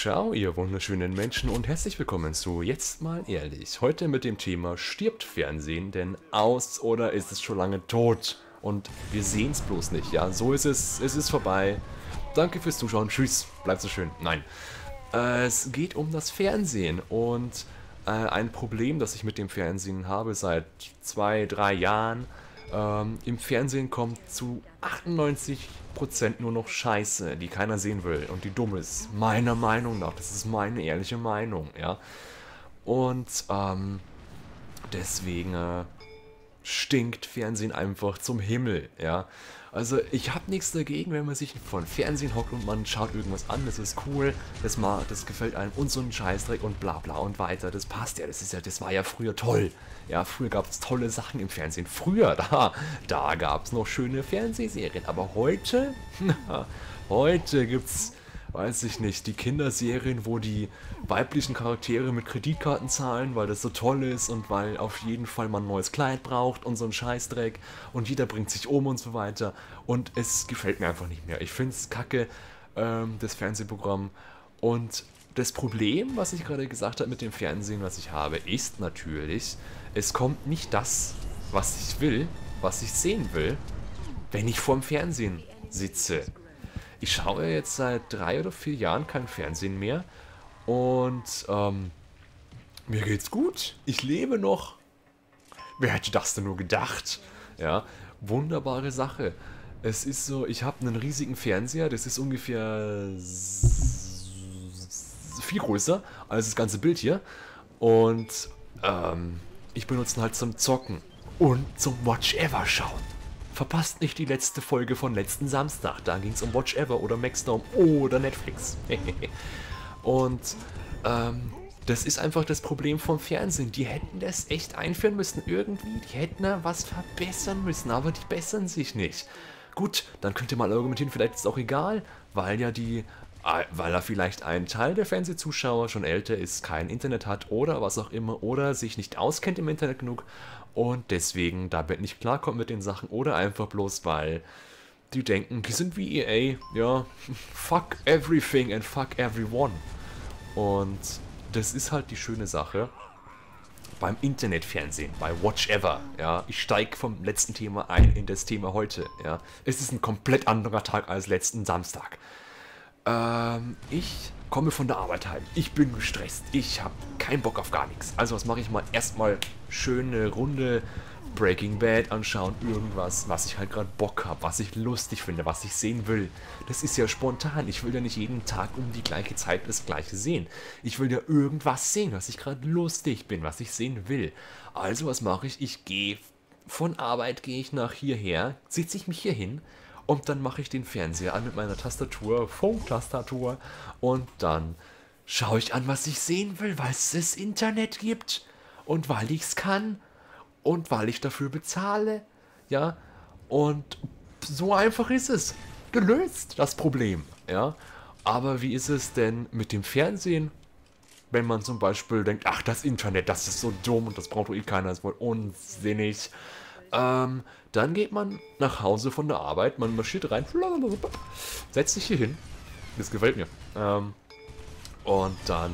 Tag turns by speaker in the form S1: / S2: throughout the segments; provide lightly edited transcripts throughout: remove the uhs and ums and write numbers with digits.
S1: Ciao, ihr wunderschönen Menschen und herzlich willkommen zu Jetzt mal ehrlich. Heute mit dem Thema: Stirbt Fernsehen denn aus oder ist es schon lange tot? Und wir sehen es bloß nicht, ja? So ist es ist vorbei. Danke fürs Zuschauen, tschüss, bleibt so schön. Nein, es geht um das Fernsehen und ein Problem, das ich mit dem Fernsehen habe seit 2, 3 Jahren. Im Fernsehen kommt zu 98% nur noch Scheiße, die keiner sehen will und die dumm ist. Meiner Meinung nach. Das ist meine ehrliche Meinung, ja. Und deswegen stinkt Fernsehen einfach zum Himmel, ja. Also ich habe nichts dagegen, wenn man sich vor Fernsehen hockt und man schaut irgendwas an, das ist cool, das gefällt einem und so ein Scheißdreck und bla bla und weiter, das passt ja, das war ja früher toll. Ja, früher gab es tolle Sachen im Fernsehen. Früher, da gab es noch schöne Fernsehserien, aber heute, heute gibt's, weiß ich nicht, die Kinderserien, wo die weiblichen Charaktere mit Kreditkarten zahlen, weil das so toll ist und weil auf jeden Fall man ein neues Kleid braucht und so ein Scheißdreck und jeder bringt sich um und so weiter und es gefällt mir einfach nicht mehr. Ich finde es kacke, das Fernsehprogramm, und das Problem, was ich gerade gesagt habe mit dem Fernsehen, was ich habe, ist natürlich, es kommt nicht das, was ich will, was ich sehen will, wenn ich vorm Fernsehen sitze. Ich schaue jetzt seit 3 oder 4 Jahren kein Fernsehen mehr und mir geht's gut. Ich lebe noch. Wer hätte das denn nur gedacht? Ja, wunderbare Sache. Es ist so, ich habe einen riesigen Fernseher, das ist ungefähr viel größer als das ganze Bild hier. Und ich benutze ihn halt zum Zocken und zum Watch Ever schauen. Verpasst nicht die letzte Folge von letzten Samstag. Da ging es um Watch Ever oder Maxdome oder Netflix. Und das ist einfach das Problem vom Fernsehen. Die hätten das echt einführen müssen irgendwie. Die hätten da was verbessern müssen, aber die bessern sich nicht. Gut, dann könnt ihr mal argumentieren, vielleicht ist es auch egal, weil er vielleicht ein Teil der Fernsehzuschauer schon älter ist, kein Internet hat oder was auch immer oder sich nicht auskennt im Internet genug und deswegen damit nicht klarkommt mit den Sachen oder einfach bloß, weil die denken, die sind wie EA, ja, fuck everything and fuck everyone. Und das ist halt die schöne Sache beim Internetfernsehen, bei Watch Ever, ja. Ich steige vom letzten Thema ein in das Thema heute, ja. Es ist ein komplett anderer Tag als letzten Samstag. Ich komme von der Arbeit heim. Ich bin gestresst. Ich habe keinen Bock auf gar nichts. Also was mache ich mal? Erstmal schöne Runde Breaking Bad anschauen. Irgendwas, was ich halt gerade Bock habe, was ich lustig finde, was ich sehen will. Das ist ja spontan. Ich will ja nicht jeden Tag um die gleiche Zeit das gleiche sehen. Ich will ja irgendwas sehen, was ich gerade lustig bin, was ich sehen will. Also was mache ich? Ich gehe von Arbeit, gehe ich nach hierher, sitze ich mich hier hin. Und dann mache ich den Fernseher an mit meiner Tastatur, Funktastatur. Und dann schaue ich an, was ich sehen will, weil es das Internet gibt. Und weil ich es kann. Und weil ich dafür bezahle. Ja. Und so einfach ist es. Gelöst, das Problem. Ja. Aber wie ist es denn mit dem Fernsehen? Wenn man zum Beispiel denkt, ach, das Internet, das ist so dumm und das braucht doch eh keiner, das ist wohl unsinnig. Dann geht man nach Hause von der Arbeit, man marschiert rein, setzt sich hier hin, das gefällt mir, und dann,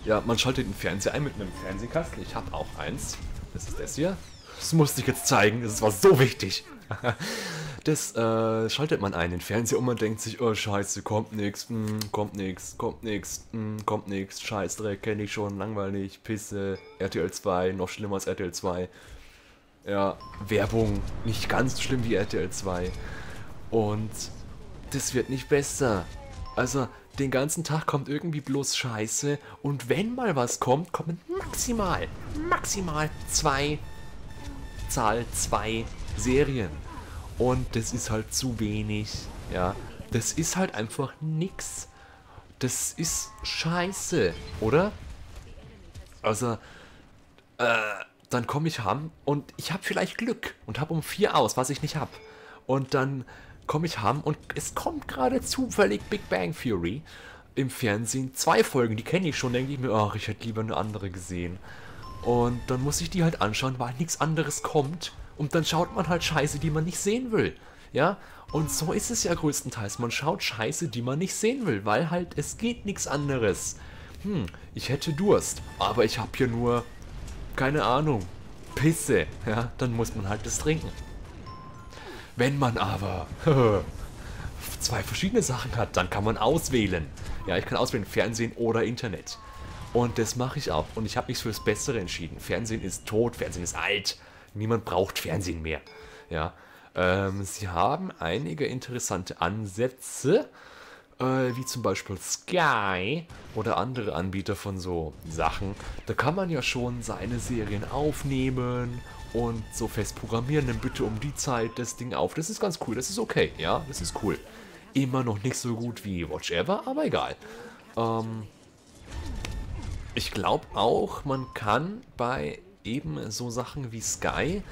S1: ja, man schaltet den Fernseher ein mit einem Fernsehkasten, ich habe auch eins, das ist das hier, das musste ich jetzt zeigen, das war so wichtig. Das schaltet man ein, den Fernseher, und man denkt sich, oh scheiße, kommt nix, kommt nix, kommt nix, kommt nix, Scheißdreck, kenne ich schon, langweilig, Pisse, RTL 2, noch schlimmer als RTL 2. Ja, Werbung, nicht ganz so schlimm wie RTL 2. Und das wird nicht besser. Also, den ganzen Tag kommt irgendwie bloß Scheiße. Und wenn mal was kommt, kommen maximal 2 Serien. Und das ist halt zu wenig. Ja, das ist halt einfach nix. Das ist scheiße, oder? Also, dann komme ich heim und ich habe vielleicht Glück und habe um 4 aus, was ich nicht habe. Und dann komme ich heim und es kommt gerade zufällig Big Bang Theory im Fernsehen. 2 Folgen, die kenne ich schon, denke ich mir, ach, ich hätte lieber eine andere gesehen. Und dann muss ich die halt anschauen, weil nichts anderes kommt. Und dann schaut man halt Scheiße, die man nicht sehen will. Ja, und so ist es ja größtenteils. Man schaut Scheiße, die man nicht sehen will, weil halt es geht nichts anderes. Ich hätte Durst, aber ich habe hier nur, keine Ahnung, Pisse. Ja, dann muss man halt das trinken. Wenn man aber zwei verschiedene Sachen hat, dann kann man auswählen. Ja, ich kann auswählen Fernsehen oder Internet. Und das mache ich auch. Und ich habe mich fürs Bessere entschieden. Fernsehen ist tot, Fernsehen ist alt. Niemand braucht Fernsehen mehr. Ja, sie haben einige interessante Ansätze, wie zum Beispiel Sky oder andere Anbieter von so Sachen. Da kann man ja schon seine Serien aufnehmen und so fest programmieren, dann bitte um die Zeit das Ding auf. Das ist ganz cool, das ist okay, ja, das ist cool. Immer noch nicht so gut wie Watch Ever, aber egal. Ich glaube auch, man kann bei eben so Sachen wie Sky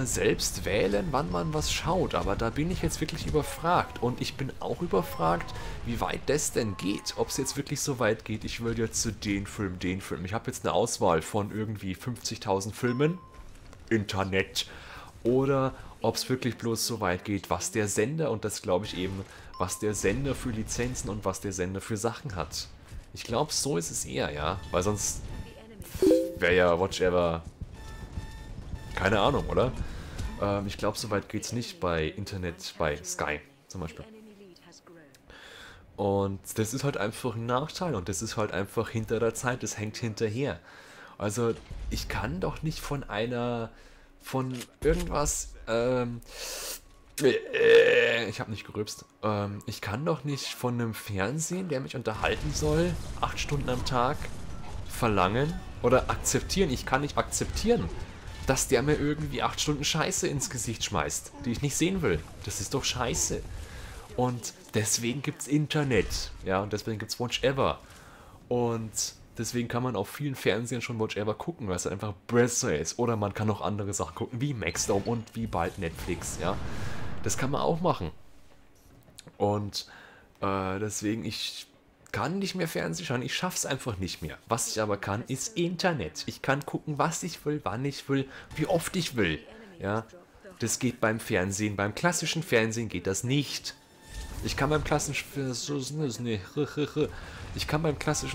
S1: selbst wählen, wann man was schaut, aber da bin ich jetzt wirklich überfragt und ich bin auch überfragt, wie weit das denn geht, ob es jetzt wirklich so weit geht, ich will jetzt zu den Film, ich habe jetzt eine Auswahl von irgendwie 50.000 Filmen, Internet, oder ob es wirklich bloß so weit geht, was der Sender, und das glaube ich eben, was der Sender für Lizenzen und was der Sender für Sachen hat. Ich glaube, so ist es eher, ja, weil sonst wäre ja Watch Ever keine Ahnung, oder? Ich glaube, so weit geht's nicht bei Internet, bei Sky zum Beispiel. Und das ist halt einfach ein Nachteil und das ist halt einfach hinter der Zeit, das hängt hinterher. Also ich kann doch nicht von irgendwas, ich habe nicht gerülpst, ich kann doch nicht von einem Fernsehen, der mich unterhalten soll, 8 Stunden am Tag verlangen oder akzeptieren. Ich kann nicht akzeptieren, dass der mir irgendwie 8 Stunden Scheiße ins Gesicht schmeißt, die ich nicht sehen will. Das ist doch Scheiße. Und deswegen gibt's Internet. Ja, und deswegen gibt's Watch Ever. Und deswegen kann man auf vielen Fernsehern schon Watch Ever gucken, weil es einfach besser ist. Oder man kann auch andere Sachen gucken, wie Maxdome und wie bald Netflix. Ja, das kann man auch machen. Und deswegen, ich kann nicht mehr Fernsehen schauen, ich schaff's einfach nicht mehr. Was ich aber kann, ist Internet. Ich kann gucken, was ich will, wann ich will, wie oft ich will. Ja, das geht beim Fernsehen, beim klassischen Fernsehen geht das nicht. Ich kann beim klassischen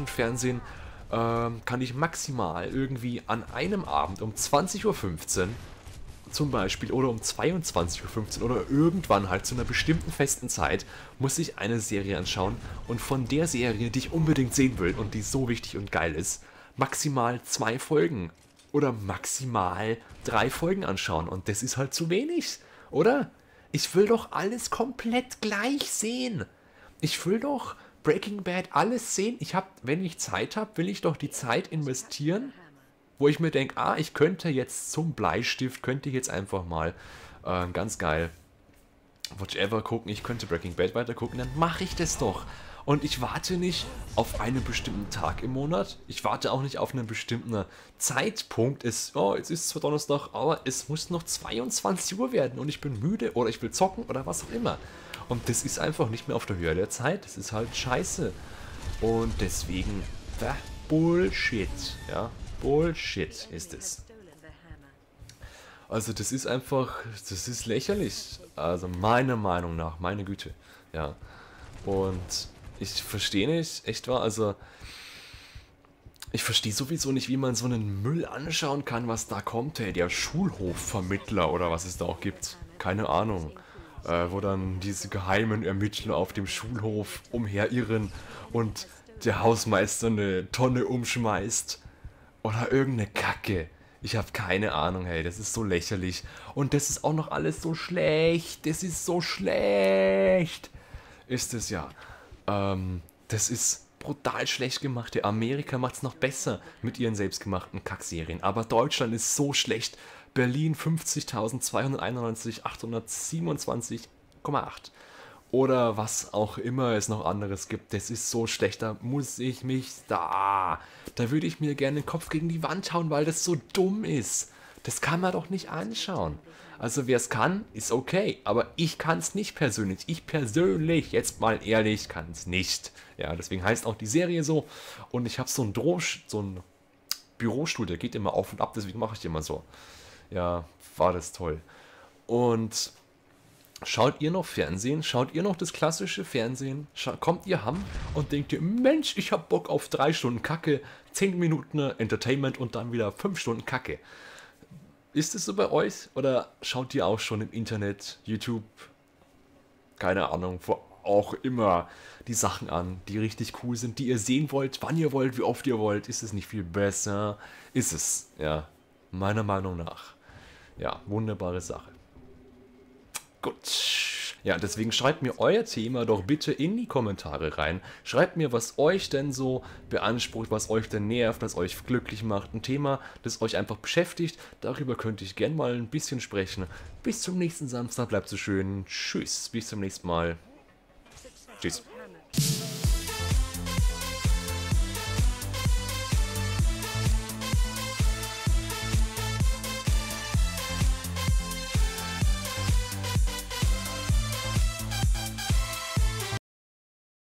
S1: Fernsehen kann ich maximal irgendwie an einem Abend um 20:15 Uhr zum Beispiel oder um 22:15 Uhr oder irgendwann halt zu einer bestimmten festen Zeit muss ich eine Serie anschauen und von der Serie, die ich unbedingt sehen will und die so wichtig und geil ist, maximal 2 Folgen oder maximal 3 Folgen anschauen und das ist halt zu wenig, oder? Ich will doch alles komplett gleich sehen. Ich will doch Breaking Bad alles sehen. Wenn ich Zeit habe, will ich doch die Zeit investieren, wo ich mir denke, ich könnte jetzt zum Bleistift, könnte ich jetzt einfach mal ganz geil Watch Ever gucken, ich könnte Breaking Bad weiter gucken, dann mache ich das doch. Und ich warte nicht auf einen bestimmten Tag im Monat, ich warte auch nicht auf einen bestimmten Zeitpunkt, jetzt ist zwar Donnerstag, aber es muss noch 22 Uhr werden und ich bin müde oder ich will zocken oder was auch immer. Und das ist einfach nicht mehr auf der Höhe der Zeit, das ist halt scheiße. Und deswegen, Bullshit, ja. Bullshit ist es. Also das ist einfach, das ist lächerlich. Also meiner Meinung nach, meine Güte. Ja. Und ich verstehe nicht, echt wahr, also ich verstehe sowieso nicht, wie man so einen Müll anschauen kann, was da kommt, hey, der Schulhofvermittler oder was es da auch gibt. Keine Ahnung. Wo dann diese geheimen Ermittler auf dem Schulhof umherirren und der Hausmeister eine Tonne umschmeißt. Oder irgendeine Kacke. Ich habe keine Ahnung, hey, das ist so lächerlich. Und das ist auch noch alles so schlecht. Das ist so schlecht. Ist es ja. Das ist brutal schlecht gemacht. Der Amerika macht es noch besser mit ihren selbstgemachten Kackserien. Aber Deutschland ist so schlecht. Berlin 50.291, 827,8. Oder was auch immer es noch anderes gibt. Das ist so schlecht, da muss ich mich da würde ich mir gerne den Kopf gegen die Wand hauen, weil das so dumm ist. Das kann man doch nicht anschauen. Also wer es kann, ist okay. Aber ich kann es nicht persönlich. Ich persönlich, jetzt mal ehrlich, kann es nicht. Ja, deswegen heißt auch die Serie so. Und ich habe so einen Bürostuhl, der geht immer auf und ab, deswegen mache ich den immer so. Ja, war das toll. Und Schaut ihr noch Fernsehen? Schaut ihr noch das klassische Fernsehen? Kommt ihr ham und denkt ihr, Mensch, ich hab Bock auf 3 Stunden Kacke, 10 Minuten Entertainment und dann wieder 5 Stunden Kacke. Ist es so bei euch? Oder schaut ihr auch schon im Internet, YouTube, keine Ahnung, wo auch immer die Sachen an, die richtig cool sind, die ihr sehen wollt, wann ihr wollt, wie oft ihr wollt? Ist es nicht viel besser? Ist es, ja, meiner Meinung nach. Ja, wunderbare Sache. Gut. Ja, deswegen schreibt mir euer Thema doch bitte in die Kommentare rein. Schreibt mir, was euch denn so beansprucht, was euch denn nervt, was euch glücklich macht. Ein Thema, das euch einfach beschäftigt. Darüber könnte ich gern mal ein bisschen sprechen. Bis zum nächsten Samstag. Bleibt so schön. Tschüss. Bis zum nächsten Mal. Tschüss.